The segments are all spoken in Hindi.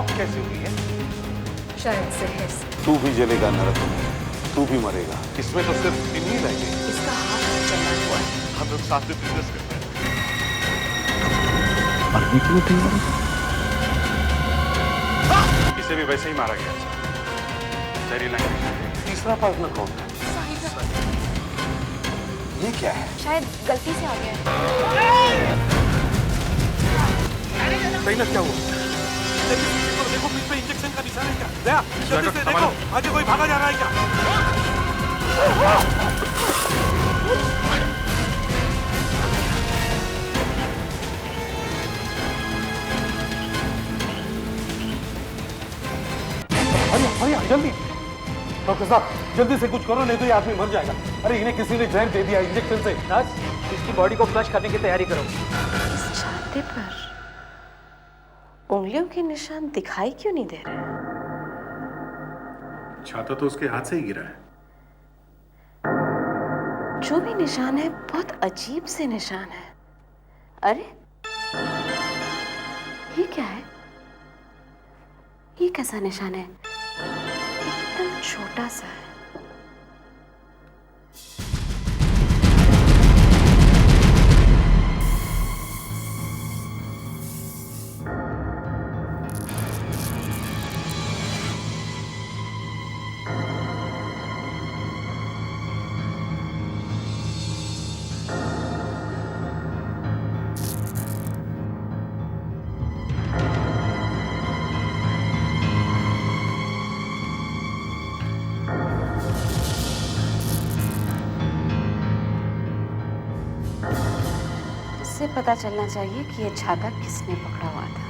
मौत कैसे हुई है? शायद जहर से। तू भी जलेगा नरक में, तू भी मरेगा। इसमें तो सिर्फ इन्हीं रहेंगे। इसका हाथ चला हुआ है। हम लोग साथ में बिजनेस करते हैं। मरने के लिए तैयार है? इसे भी वैसे ही मारा गया सर। जहरीला इंजेक्शन। तीसरा पार्टनर कौन है? ये क्या है? शायद गलती से आ गया है। सही क्या हुआ? देखो पीठ पे इंजेक्शन का निशान है क्या? दया, जल्दी से देखो, आगे कोई भागा जा रहा है क्या? अरे जल्दी डॉक्टर साहब, जल्दी से कुछ करो नहीं तो ये आदमी मर जाएगा। अरे इन्हें किसी ने जहर दे दिया इंजेक्शन से। नर्स, इसकी बॉडी को फ्लश करने की तैयारी करो। इस छाते पर उंगलियों के निशान दिखाई क्यों नहीं दे रहे? छाता तो उसके हाथ से ही गिरा है। जो भी निशान है बहुत अजीब से निशान है। अरे ये क्या है? ये कैसा निशान है? एकदम छोटा सा है। इससे पता चलना चाहिए कि यह छाता किसने पकड़ा हुआ था।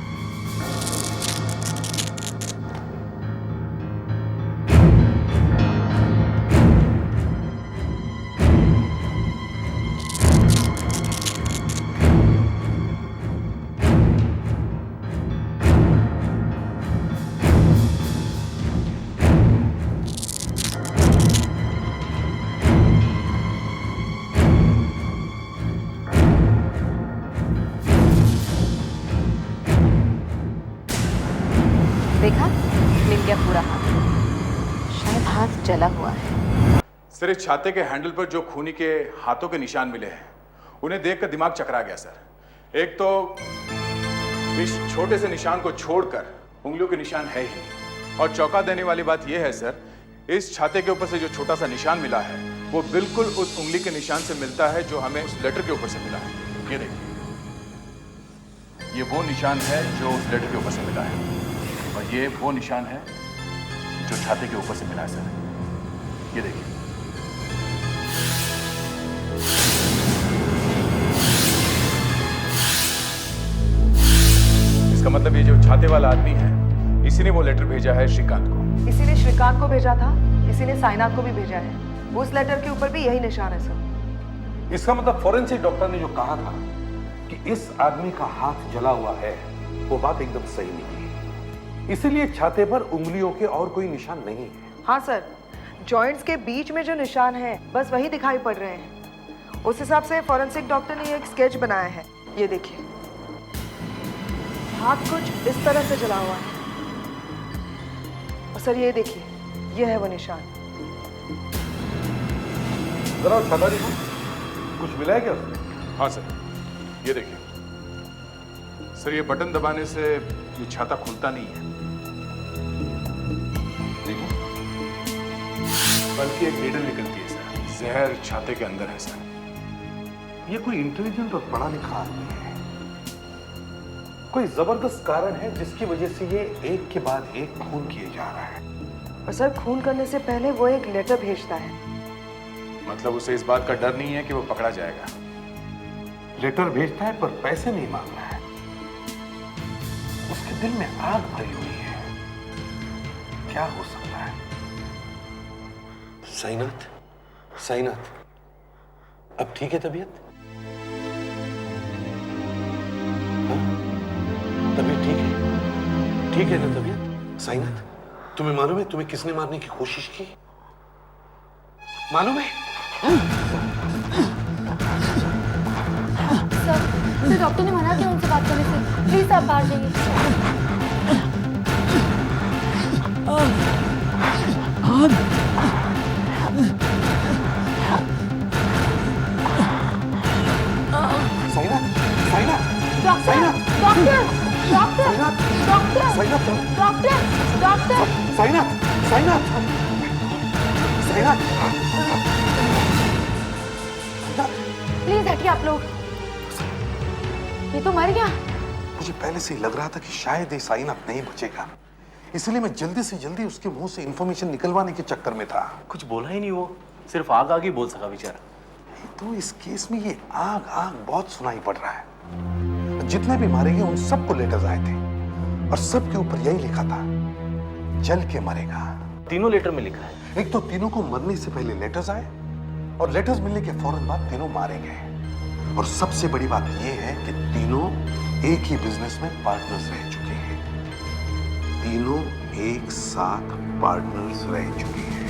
देखा, मिल गया पूरा हाथ। शायद हाथ जला हुआ है। सर, इस छाते के हैंडल पर जो खूनी के हाथों के निशान मिले हैं, उन्हें देखकर दिमाग चकरा गया सर। एक तो इस छोटे से निशान को छोड़कर उंगलियों के निशान है ही नहीं। और चौंका देने वाली बात यह है सर, इस छाते के ऊपर से जो छोटा सा निशान मिला है वो बिल्कुल उस उंगली के निशान से मिलता है जो हमें उस लेटर के ऊपर से मिला है। ये देखिए, ये वो निशान है जो उस लेटर के ऊपर से मिला है और ये वो निशान है जो छाते के ऊपर से मिला है सर। ये देखिए। इसका मतलब ये जो छाते वाला आदमी है, इसी ने वो लेटर भेजा है श्रीकांत को। इसी ने श्रीकांत को भेजा था, इसी ने साइनाथ को भी भेजा है। उस लेटर के ऊपर भी यही निशान है सर। इसका मतलब फोरेंसिक डॉक्टर ने जो कहा था कि इस आदमी का हाथ जला हुआ है, वो बात एकदम सही निकली। इसीलिए छाते पर उंगलियों के और कोई निशान नहीं है। हाँ सर, जॉइंट्स के बीच में जो निशान है बस वही दिखाई पड़ रहे हैं। उस हिसाब से फोरेंसिक डॉक्टर ने एक स्केच बनाया है। ये देखिए, हाथ कुछ इस तरह से जला हुआ है। और सर ये देखिए, ये है वो निशान। जरा छाता दिखा, कुछ मिला है क्या उसमें? हाँ सर, ये देखिए सर, ये बटन दबाने से ये छाता खुलता नहीं है, देखो, बल्कि एक नीडल निकलती है सर। जहर छाते के अंदर है सर। ये कोई इंटेलिजेंट और पढ़ा लिखा आदमी है। कोई जबरदस्त कारण है जिसकी वजह से ये एक के बाद एक खून किए जा रहा है। और सर, खून करने से पहले वो एक लेटर भेजता है। मतलब उसे इस बात का डर नहीं है कि वो पकड़ा जाएगा। लेटर भेजता है पर पैसे नहीं मांगता है। उसके दिल में आग भरी हुई है। क्या हो सकता है? साइनाथ, साइनाथ, अब ठीक है तबीयत? हाँ? तबीयत ठीक है? ठीक है ना तबीयत? साइनाथ, तुम्हें मालूम है तुम्हें किसने मारने की कोशिश की? मालूम है? सर, डॉक्टर ने मना किया उनसे बात करने से। प्लीज आप बाहर जाइए। Saina, Saina, doctor doctor doctor doctor Saina, doctor doctor Saina, Saina, Saina, please हटिए आप लोग। ये तो मर गया। मुझे पहले से ही लग रहा था कि शायद ये साइनाथ नहीं बचेगा, इसलिए मैं जल्दी से जल्दी उसके मुंह से इंफॉर्मेशन निकलवाने के चक्कर में था। कुछ बोला ही नहीं, वो सिर्फ आग आग ही बोल सका बेचारा। तो इस केस में ये आग आग बहुत सुनाई पड़ रहा है। जितने भी मारे गए उन सबको लेटर्स आए थे और सबके ऊपर यही लिखा था, जल के मरेगा। तीनों लेटर में लिखा है। एक तो तीनों को मरने से पहले लेटर्स आए और लेटर्स मिलने के फौरन बाद तीनों मारे गए। और सबसे बड़ी बात यह है कि तीनों एक ही बिजनेस में पार्टनर्स रह चुके हैं। तीनों एक साथ पार्टनर्स रह चुके हैं।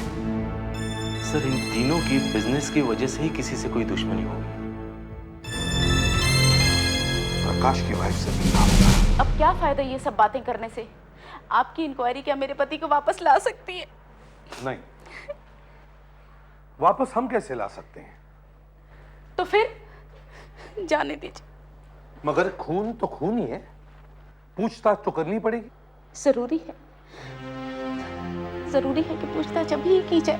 सर, इन तीनों की बिजनेस की वजह से ही किसी से कोई दुश्मनी होगी। प्रकाश की वाइफ से मिलना होगा। अब क्या फायदा ये सब बातें करने से? आपकी इंक्वायरी क्या मेरे पति को वापस ला सकती है? नहीं, वापस हम कैसे ला सकते हैं? तो फिर जाने दीजिए। मगर खून तो खून ही है, पूछताछ तो करनी पड़ेगी। जरूरी है कि पूछताछ अभी ही की जाए।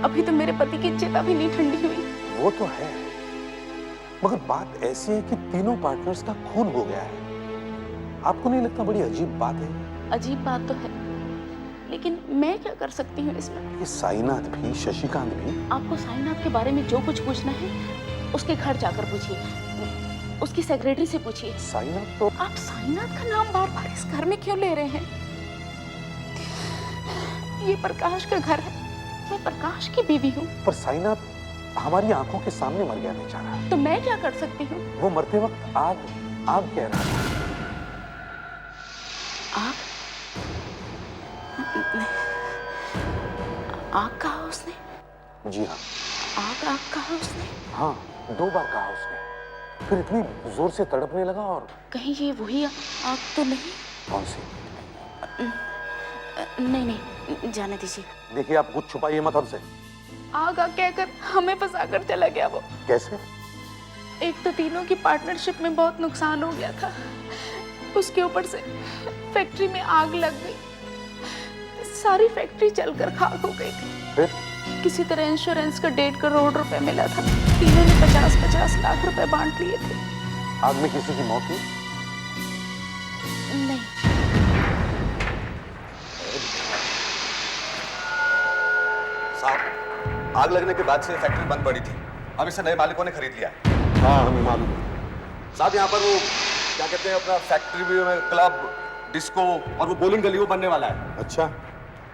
अभी तो मेरे पति की चिता भी नहीं ठंडी हुई। वो तो है, मगर बात ऐसी है कि तीनों पार्टनर्स का खून हो गया है। आपको नहीं लगता बड़ी अजीब बात है? अजीब बात तो है, लेकिन मैं क्या कर सकती हूँ इसमें? ये साईनाथ भी, शशिकांत भी। आपको साईनाथ के बारे में जो कुछ पूछना है उसके घर जाकर पूछिए, उसकी सेक्रेटरी से पूछिए। साईनाथ तो आप साईनाथ का नाम बार बार इस घर में क्यों ले रहे हैं? ये प्रकाश का घर है, मैं प्रकाश की बीवी हूँ। पर साईनाथ हमारी आंखों के सामने मर गया बेचारा। तो मैं क्या कर सकती हूँ? वो मरते वक्त आग आग कह रहा था। आग? आग कहा उसने? जी हाँ, आग आग कहा उसने? हाँ 2 बार कहा उसने। फिर इतनी जोर से तड़पने लगा। और कहीं ये वही आग तो नहीं? कौन सी? नहीं, जाने दीजिए। देखिए, आप कुछ छुपाइए मत हमसे। आग आग कहकर हमें फंसाकर चला गया वो। कैसे? एक तो तीनों की पार्टनरशिप में बहुत नुकसान हो गया था, उसके ऊपर से फैक्ट्री में आग लग गई, सारी फैक्ट्री जलकर खाक हो गई। फिर किसी तरह इंश्योरेंस का 1.5 करोड़ रुपए मिला था। तीनों ने 50-50 लाख रुपए बांट लिए थे। आग में किसी की मौत हुई? नहीं। साहब, आग लगने के बाद से फैक्ट्री बंद पड़ी थी। अब इसे नए मालिकों ने खरीद लिया है। हाँ, हमें मालूम है। साहब, यहाँ पर वो क्या कहते हैं, अपना फैक्ट्री में क्लब, डिस्को और वो बोलिंग गली वो बनने वाला है। अच्छा,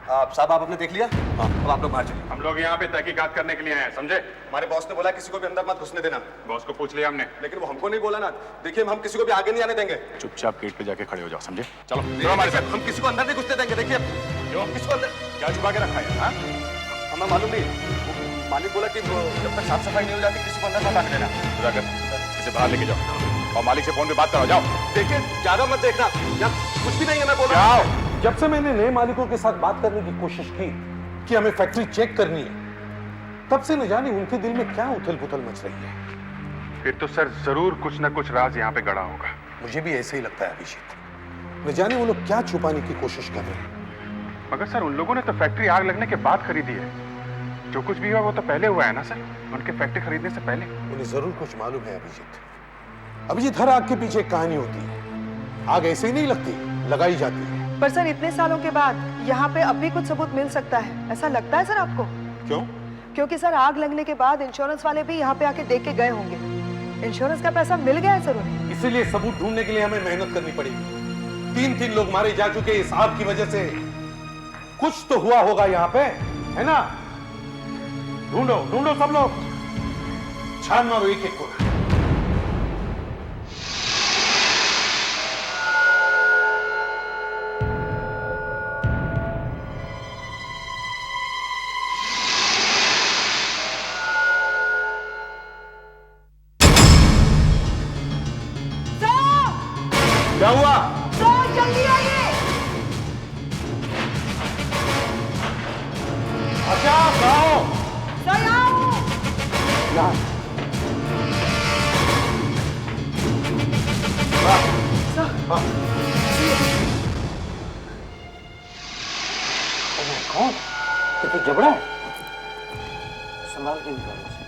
साहब आपने देख लिया? हाँ। अब आप लोग बाहर चलिए। हम लोग यहाँ पे तहकीकात करने के लिए आए हैं, समझे? हमारे बॉस ने बोला किसी को भी अंदर मत घुसने देना। बॉस को पूछ लिया हमने, लेकिन वो हमको नहीं बोला ना। देखिए, हम किसी को भी आगे नहीं आने देंगे। चुपचाप गेट पे जाके खड़े हो जाओ, समझे? चलो देखिए, हमारे साथ। हम किसी को अंदर नहीं घुसने देंगे। देखिए, क्यों? किसी को अंदर क्या छुपा के रखा है? हाँ? हमें मालूम नहीं। वो मालिक बोला कि जब तक साफ सफाई नहीं हो जाती किसी को अंदर मत आने देना। जाकर इसे बाहर लेके जाओ और मालिक से फोन पे बात करो। जाओ। देखिए, ज्यादा मत देखना, यहाँ कुछ भी नहीं है, मैं बोल रहा हूँ। जाओ। जब से मैंने नए मालिकों के साथ बात करने की कोशिश की कि हमें फैक्ट्री चेक करनी है, तब से न जाने उनके दिल में क्या उथल-पुथल मच रही है। फिर तो सर जरूर कुछ ना कुछ राज यहाँ पे गड़ा होगा। मुझे भी ऐसे ही लगता है अभिजीत। न जाने वो लोग क्या छुपाने की कोशिश कर रहे हैं। मगर सर, उन लोगों ने तो फैक्ट्री आग लगने के बाद खरीदी है। जो कुछ भी हुआ वो तो पहले हुआ है ना सर, उनके फैक्ट्री खरीदने से पहले। उन्हें जरूर कुछ मालूम है अभिजीत। अभिजीत, हर आग के पीछे एक कहानी होती है। आग ऐसे ही नहीं लगती, लगाई जाती है। पर सर, इतने सालों के बाद यहाँ पे अब भी कुछ सबूत मिल सकता है, ऐसा लगता है सर आपको? क्यों? क्योंकि सर आग लगने के बाद इंश्योरेंस वाले भी यहाँ पे आके देख के गए होंगे। इंश्योरेंस का पैसा मिल गया है सर उन्हें। इसीलिए सबूत ढूंढने के लिए हमें मेहनत करनी पड़ेगी। 3 लोग मारे जा चुके इस आग की वजह से। कुछ तो हुआ होगा यहाँ पे, है ना? ढूंढो ढूंढो सब लोग, छान मारो एक एक को। सर! क्या हुआ? सर, जल्दी आइए! अच्छा गाओ कौन? ये तो जबड़ा है। संभाल के निकालो उसे।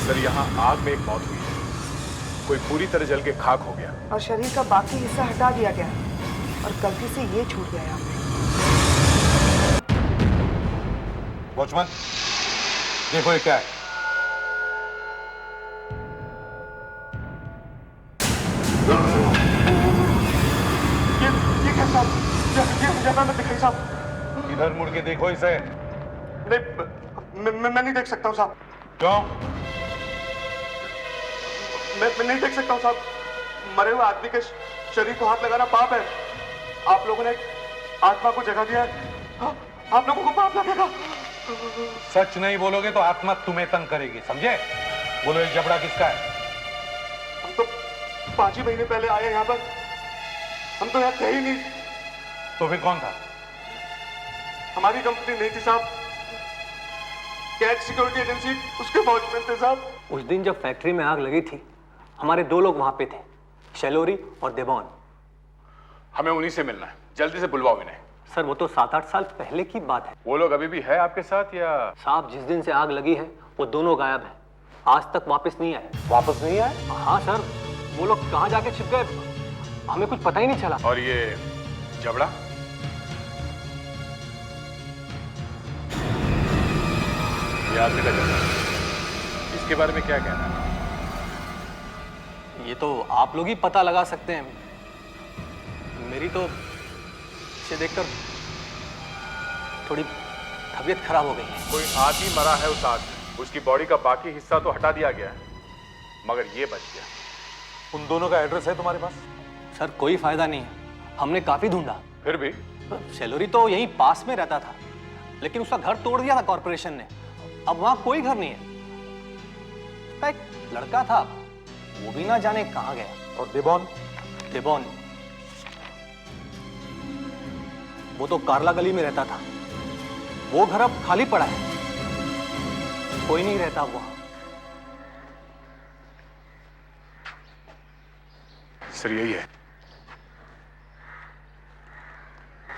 सर यहाँ आग में एक मौत हुई है, कोई पूरी तरह जल के खाक हो गया। और शरीर का बाकी हिस्सा हटा दिया गया और गलती से ये छूट गया यहाँ पे। वॉचमैन देखो ये क्या है। ये क्या साहब? ये मैं दिखाई साहब। इधर मुड़ के देखो इसे। नहीं, मैं नहीं देख सकता हूँ साहब। क्यों? मैं नहीं देख सकता हूँ साहब। मरे हुए आदमी के शरीर को हाथ लगाना पाप है। आप लोगों ने आत्मा को जगा दिया है। आप लोगों को पाप लगेगा। सच नहीं बोलोगे तो आत्मा तुम्हें तंग करेगी, समझे? बोलो ये जबड़ा किसका है? हम तो 5 ही महीने पहले आए यहाँ पर। हम तो यहाँ थे ही नहीं। तो फिर कौन था? हमारी कंपनी नहीं थी साहब। कैट सिक्योरिटी एजेंसी, उसके वॉचमैन थे साहब। उस दिन जब फैक्ट्री में आग लगी थी, हमारे 2 लोग वहां पे थे, शैलोरी और देवान। हमें उन्हीं से मिलना है, जल्दी से बुलवाओ इन्हें। सर वो तो 7-8 साल पहले की बात है। वो लोग अभी भी है आपके साथ या? साहब जिस दिन से आग लगी है वो दोनों गायब हैं, आज तक वापस नहीं आए। वापस नहीं आए? हाँ सर, वो लोग कहाँ जाके छिप गए हमें कुछ पता ही नहीं चला। और ये जबड़ा? ये आदमी का जबड़ा, इसके बारे में क्या कहना है? ये तो आप लोग ही पता लगा सकते हैं। मेरी तो इसे देखकर थोड़ी तबीयत खराब हो गई है। कोई आदमी मरा है उस आग में, उसकी बॉडी का बाकी हिस्सा तो हटा दिया गया है, मगर ये बच गया। उन दोनों का एड्रेस है तुम्हारे पास? सर कोई फायदा नहीं है, हमने काफी ढूंढा। फिर भी? शैलोरी तो यहीं पास में रहता था, लेकिन उसका घर तोड़ दिया था कॉर्पोरेशन ने। अब वहां कोई घर नहीं है। एक लड़का था, वो भी ना जाने कहां गया। और देबॉन? देबॉन वो तो कार्ला गली में रहता था, वो घर अब खाली पड़ा है, कोई नहीं रहता वहां। सर यही है,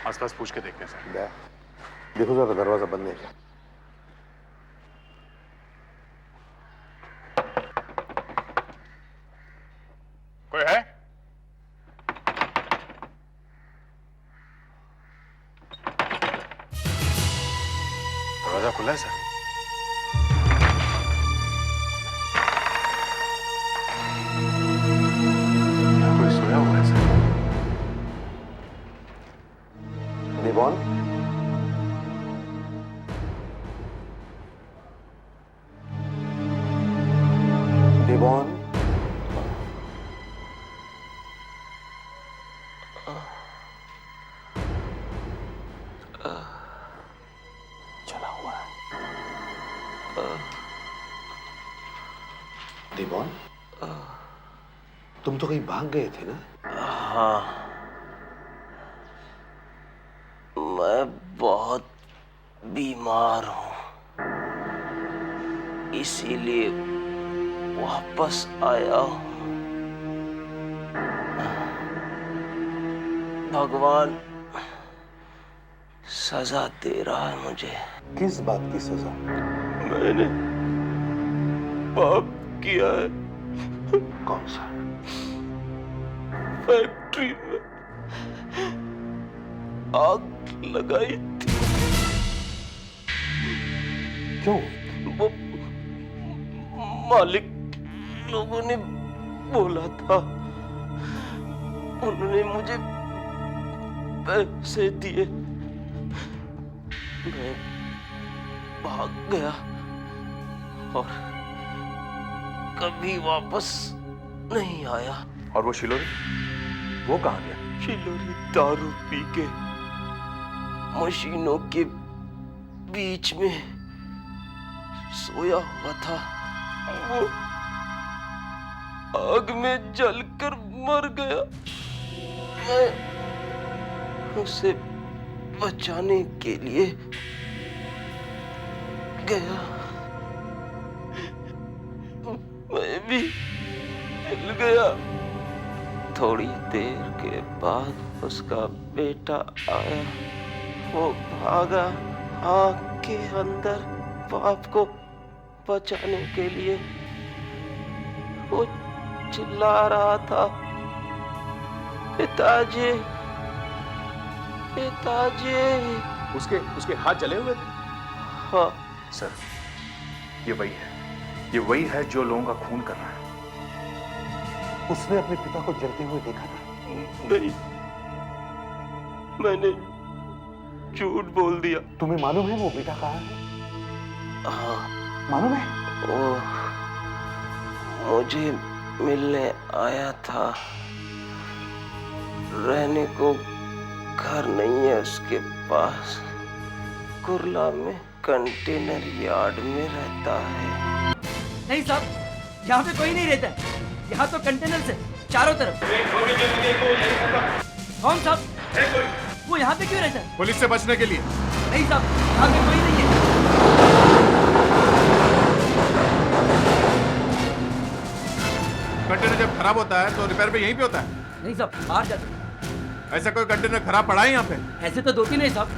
आसपास पूछ के देखते हैं सर। देखो जरा दरवाजा बंद है क्या? कोई है? दरवाजा खुला है सर। यहाँ कोई सोया हुआ है सर। देबॉन? देबॉन? चला हुआ है। देबॉन? तुम तो कहीं भाग गए थे ना? हाँ, मैं बहुत बीमार हूँ, इसीलिए वापस आया हूँ। भगवान सजा दे रहा है मुझे। किस बात की सजा? मैंने पाप किया है। कौन सा? फैक्ट्री में आग लगाई थी। क्यों? वो मालिक लोगों ने बोला था, उन्होंने मुझे पैसे दिए, मैं भाग गया और कभी वापस नहीं आया। और वो शिलोरी, वो कहाँ गया? शिलोरी दारू पी के मशीनों के बीच में सोया हुआ था। वो आग में जलकर मर गया। मैं उसे बचाने के लिए गया, मैं भी हिल गया। थोड़ी देर के बाद उसका बेटा आया, वो भागा आग के अंदर बाप को बचाने के लिए। वो चिल्ला रहा था, पिताजी पिताजी। उसके हाथ जले हुए थे? हाँ सर, ये वही है जो लोगों का खून कर रहा है। उसने अपने पिता को जलते हुए देखा था? नहीं, मैंने झूठ बोल दिया। तुम्हें मालूम है वो बेटा कहाँ है? हाँ मालूम है? वो मुझे मिलने आया था। रहने को घर नहीं है उसके पास, कुर्ला में कंटेनर यार्ड में रहता है। नहीं साहब, यहाँ पे कोई नहीं रहता है। यहाँ तो कंटेनर से चारों तरफ। कौन साहब? वो यहाँ पे क्यों रहता है? पुलिस से बचने के लिए। नहीं साहब, यहाँ पे कोई नहीं है। कंटेनर जब खराब होता है तो रिपेयर पे यहीं पे होता है? नहीं साहब, बाहर जाते। ऐसा कोई कंटेनर खराब पड़ा है यहाँ पे? ऐसे तो 2-3 है साहब।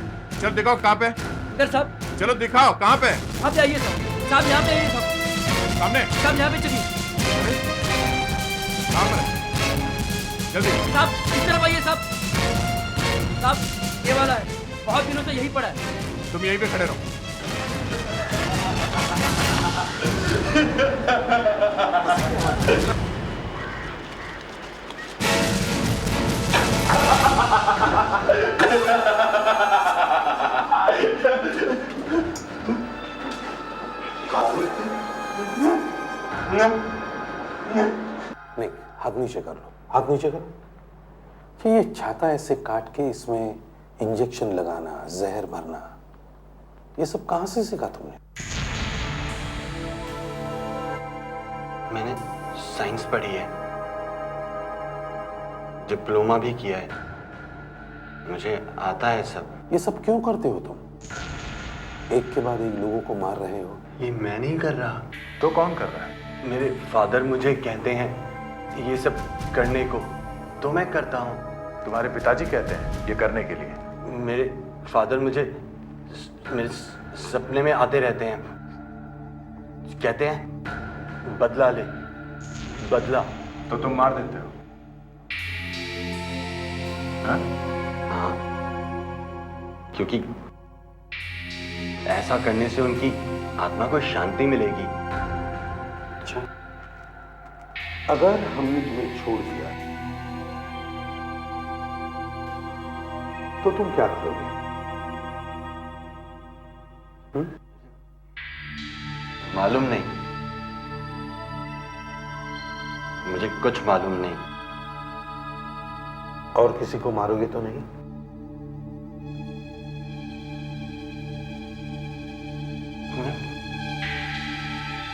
चल दिखाओ कहाँ पे? इधर साहब। चलो दिखाओ कहाँ पे? आप आइए साहब। साहब यहाँ पे आइए साहब। सामने? साहब यहाँ पे चलिए। कहाँ पर है? जल्दी। साहब इस तरफ आइए साहब। साहब ये वाला है, बहुत दिनों से यही पड़ा है। तुम यहीं पे खड़े रहो। नहीं, हाथ नीचे कर लो, हाथ नीचे करो। कि ये छाता ऐसे काट के इसमें इंजेक्शन लगाना, जहर भरना, ये सब कहां से सीखा तुमने? मैंने साइंस पढ़ी है, डिप्लोमा भी किया है, मुझे आता है सब। ये सब क्यों करते हो तुम? एक के बाद एक लोगों को मार रहे हो। ये मैं नहीं कर रहा। तो कौन कर रहा है? मेरे फादर मुझे कहते हैं ये सब करने को, तो मैं करता हूँ। तुम्हारे पिताजी कहते हैं ये करने के लिए? मेरे फादर मुझे मेरे सपने में आते रहते हैं, कहते हैं बदला ले, बदला। तो तुम मार देते हो? हाँ, क्योंकि ऐसा करने से उनकी आत्मा को शांति मिलेगी। अच्छा, अगर हमने तुम्हें छोड़ दिया तो तुम क्या करोगे? मालूम नहीं, मुझे कुछ मालूम नहीं। और किसी को मारोगे तो नहीं?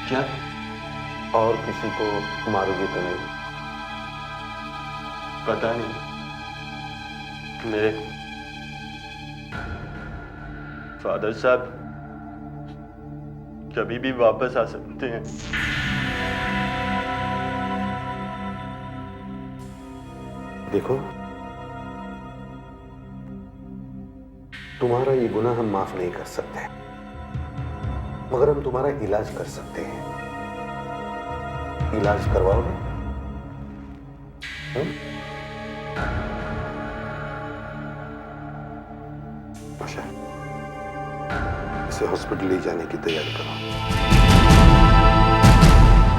क्या? और किसी को मारोगे तो नहीं? पता नहीं, मेरे फादर साहब कभी भी वापस आ सकते हैं। देखो, तुम्हारा ये गुनाह हम माफ नहीं कर सकते, मगर हम तुम्हारा इलाज कर सकते हैं। इलाज करवाओगे? अच्छा, इसे हॉस्पिटल ले जाने की तैयारी करो।